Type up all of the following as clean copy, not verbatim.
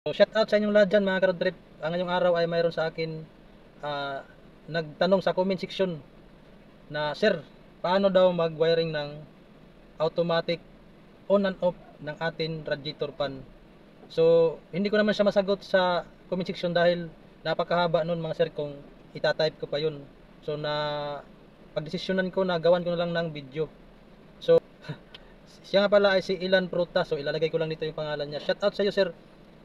So shout out sa inyong lahat dyan mga ka-road trip. Ang ngayong araw ay mayroon sa akin nagtanong sa comment section na, Sir, paano daw mag-wiring ng automatic on and off ng atin radiator fan? So hindi ko naman siya masagot sa comment section dahil napakahaba nun mga sir kung itatype ko pa yun. So na pagdesisyonan ko na gawan ko na lang ng video. So siya nga pala ay si Ilan Pruta. So ilalagay ko lang dito yung pangalan niya. Shout out sa iyo, sir.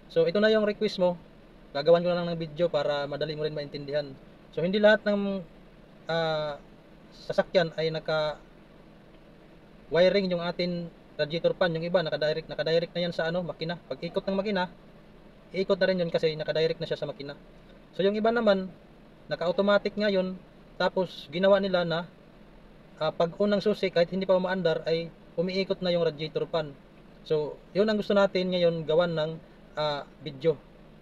So ito na yung request mo. Gagawan ko na lang ng video para madali mo rin maintindihan. So hindi lahat ng ah, sasakyan ay naka wiring yung atin radiator fan. Yung iba naka-direct na yan sa ano, makina. Pag ikot ng makina, iikot na rin yun kasi naka-direct na siya sa makina. So yung iba naman naka-automatic ngayon, tapos ginawa nila na pag unang susi kahit hindi pa umaandar ay umiikot na yung radiator fan. So yun ang gusto natin ngayon gawan ng video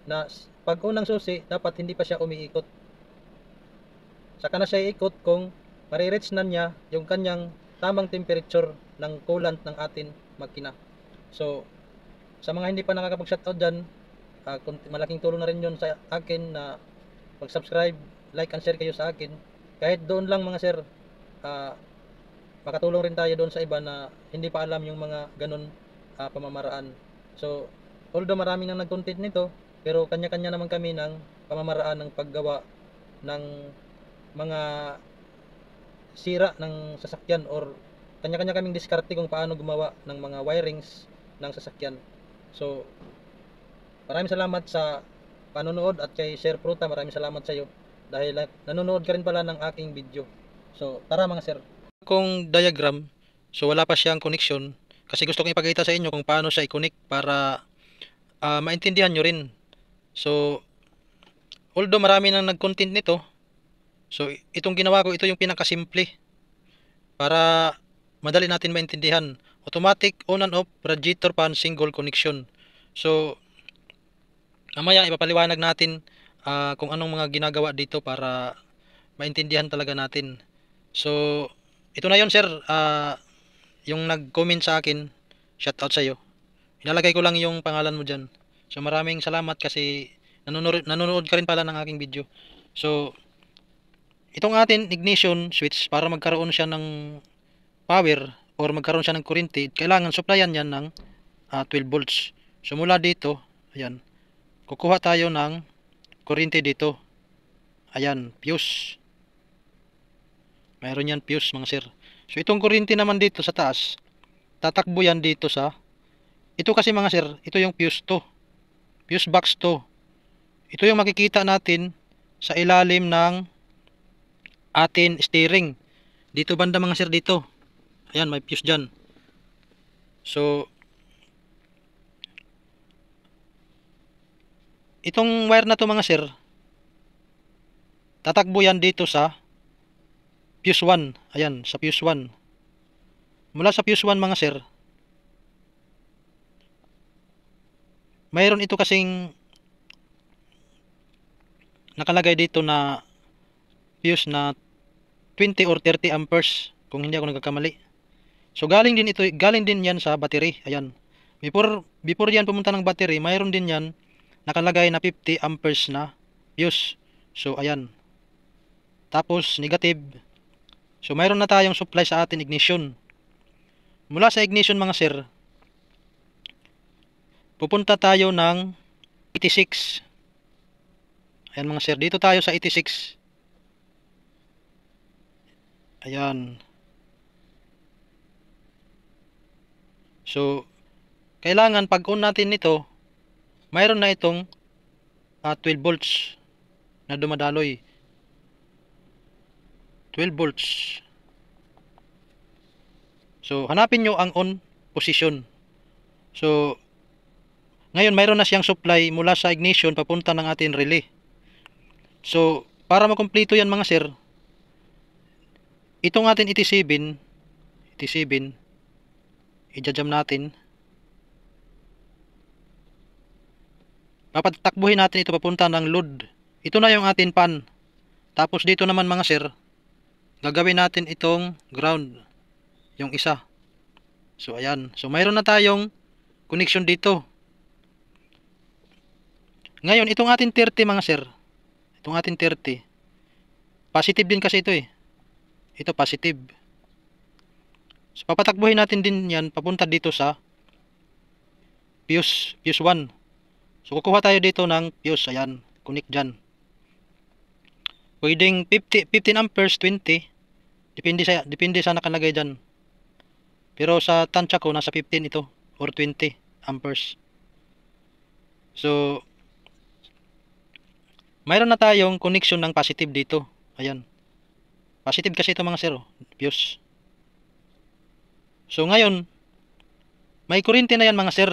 na pag unang susi dapat hindi pa siya umiikot. Saka na siya iikot kung marireach na niya yung kanyang tamang temperature ng coolant ng atin makina. So sa mga hindi pa nakakapag-shoutout dyan, malaking tulong na rin yun sa akin na mag-subscribe, like and share kayo sa akin. Kahit doon lang mga sir, ah, makatulong rin tayo doon sa iba na hindi pa alam yung mga ganun pamamaraan. So although marami nang nag-content nito, pero kanya-kanya naman kami ng pamamaraan ng paggawa ng mga sira ng sasakyan, or kanya-kanya kaming diskarte kung paano gumawa ng mga wirings ng sasakyan. So maraming salamat sa panonood, at kay Sir Pruta maraming salamat sa iyo dahil nanonood ka rin pala ng aking video. So tara mga sir. Kung diagram, so wala pa siyang connection kasi gusto kong ipakita sa inyo kung paano siya i-connect para maintindihan nyo rin. So although marami nang nag-content nito, so itong ginawa ko, ito yung pinakasimple para madali natin maintindihan. Automatic on and off radiator fan single connection. So mamaya ipapaliwanag natin kung anong mga ginagawa dito para maintindihan talaga natin. So ito na yon sir, yung nag-comment sa akin, shout out sa iyo. Ilalagay ko lang yung pangalan mo diyan. So maraming salamat kasi nanonood ka rin pala ng aking video. So itong atin ignition switch, para magkaroon siya ng power or magkaroon siya ng kuryente, kailangan supplyan yan ng 12 volts. So mula dito, ayan, kukuha tayo ng kuryente dito. Ayan, fuse. Mayroon yan fuse mga sir. So itong kuryente naman dito sa taas, tatakbo yan dito sa, ito kasi mga sir, ito yung fuse to. Fuse box to. Ito yung makikita natin sa ilalim ng atin steering. Dito banda mga sir, dito. Ayan, may fuse dyan. So itong wire na to mga sir, tatakbo yan dito sa fuse 1. Ayan, sa fuse 1. Mula sa fuse 1 mga sir, mayroon ito kasing nakalagay dito na fuse na 20 or 30 amperes kung hindi ako nagkakamali. So galing din yan sa battery. Ayan. Before yan pumunta ng battery, mayroon din yan nakalagay na 50 amperes na fuse. So ayan. Tapos negative. So mayroon na tayong supply sa atin ignition. Mula sa ignition mga sir, pupunta tayo ng 86. Ayan mga sir, dito tayo sa 86. Ayan. So kailangan pag on natin nito, mayroon na itong 12 volts na dumadaloy. 12 volts. So hanapin nyo ang on position. So ngayon mayroon na siyang supply mula sa ignition papunta ng ating relay. So para makumpleto yan mga sir, itong ating 87, i-jam natin. Papatakbuhin natin ito papunta ng load. Ito na yung ating pan. Tapos dito naman mga sir, gagawin natin itong ground, yung isa. So ayan. So mayroon na tayong connection dito. Ngayon, itong ating 30 mga sir, itong ating 30, positive din kasi ito eh. Ito positive. So, papatakbuhin natin din yan papunta dito sa fuse 1. So, kukuha tayo dito ng fuse. Ayan, connect dyan. Pwedeng 15 amperes, 20. Depende sa nakalagay dyan. Pero sa tansya ko, nasa 15 ito. Or 20 amperes. So, mayroon na tayong connection ng positive dito. Ayan. Positive kasi ito mga sir. Fuse. So, ngayon, may kuryente na yan mga sir.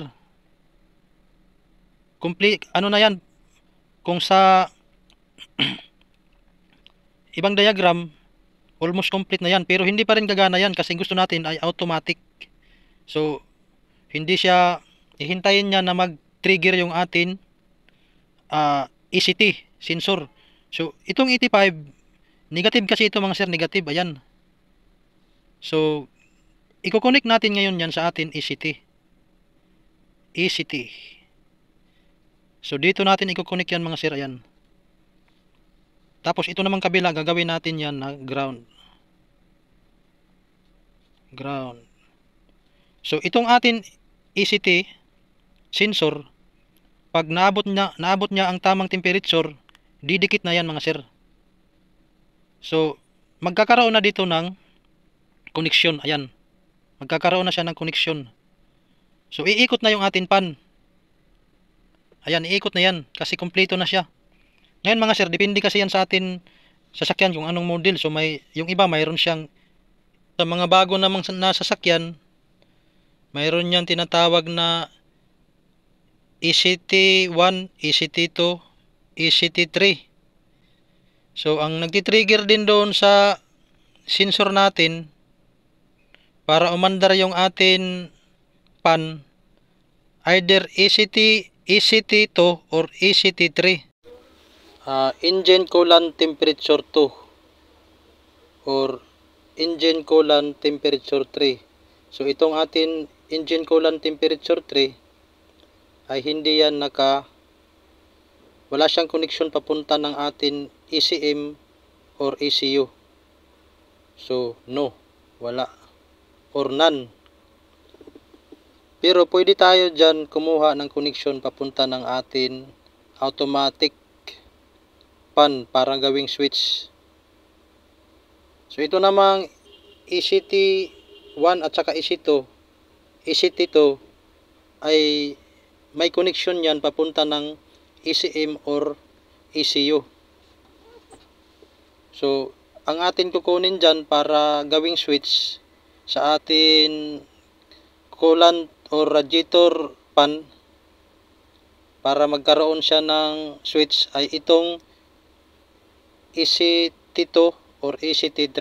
Complete, ano na yan. Kung sa ibang diagram, almost complete na yan. Pero hindi pa rin gagana yan kasi gusto natin ay automatic. So, hindi siya, ihintayin niya na mag-trigger yung atin ECT sensor. So, itong 85, negative kasi ito mga sir, negative. Ayan. So, i-connect natin ngayon yan sa atin ECT. ECT. So, dito natin i-connect yan mga sir. Ayan. Tapos, ito naman kabila, gagawin natin yan na ground. Ground. So, itong atin ECT sensor, pag naabot niya ang tamang temperature, didikit na yan mga sir. So, magkakaroon na dito ng connection. Ayan. Magkakaroon na siya ng connection. So, iikot na yung atin pan. Ayan, iikot na yan kasi kompleto na siya. Ngayon mga sir, depende kasi yan sa atin sasakyan kung anong model. So, yung iba mayroon siyang, sa mga bago namang nasasakyan, mayroon niyang tinatawag na ECT1, ECT2, ECT3. So, ang nagtitrigger din doon sa sensor natin para umandar yung atin pan, either ECT2 or ECT3. Engine coolant temperature 2 or engine coolant temperature 3. So, itong atin engine coolant temperature 3 ay hindi yan wala siyang connection papunta ng atin ECM or ECU. So, no. Wala. Or none. Pero pwede tayo dyan kumuha ng connection papunta ng atin automatic pan para gawing switch. So, ito namang ECT1 at saka ECT2 ay may connection yan papunta ng ECM or ECU. So, ang atin kukunin dyan para gawing switch sa atin coolant or radiator pan para magkaroon siya ng switch ay itong ECT2 or ECT3.